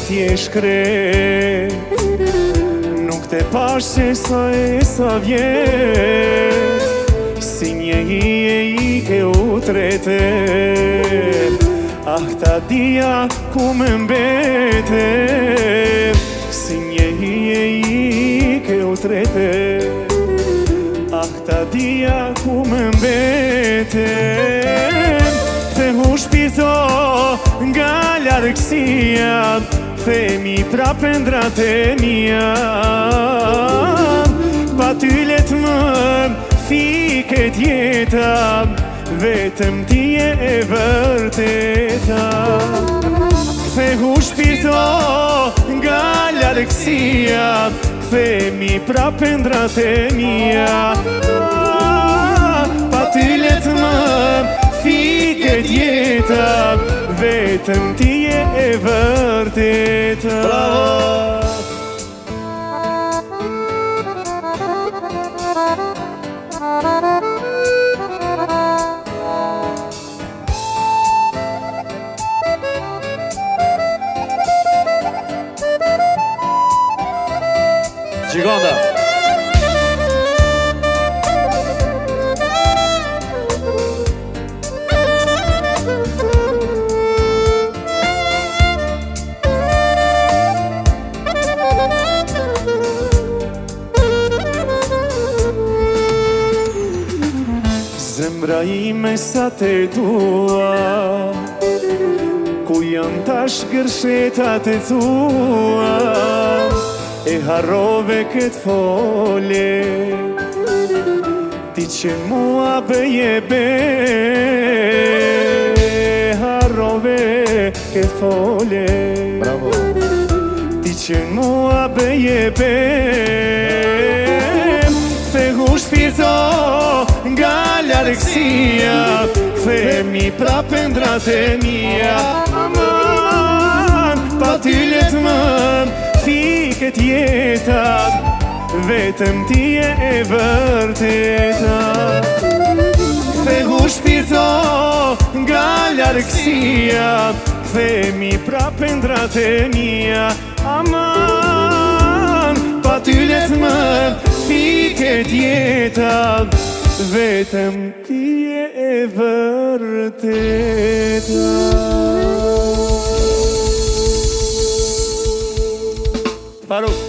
t'je shkret, nuk te pash që sa vjet, si një hije i ke u tretet. Ah, ta dia ku me mbete, si një hije i ke u tretet. Ah, ta dia ku me mbete, the hu shpirto nga largësia, themi prapë ndrat e mia. Pa ty let më fiket jeta, vetëm ti je e vërteta. Kthehu shpirto nga largësia, themi prapë ndrat e mia. Pa ty let më fiket jeta, vetëm ti je e vërteta. Gjigonda. Zemra ime sa te dua, ku janë tash gërshetat e tua, e harrove këtë folje, ti që mua bëje be. Harrove këtë folje, Bravo. ti që mua bëje be. Thehu shpirto nga largësia, kthemi prapë ndrat e mia. Aman, pa ty let më fiket jeta, vetëm ti je e vërteta. Kthehu shpirto nga largësia, kthemi prapë ndrat e mia. Aman, pa ty let më fiket jeta, vetëm ti je e vërteta. Faruk.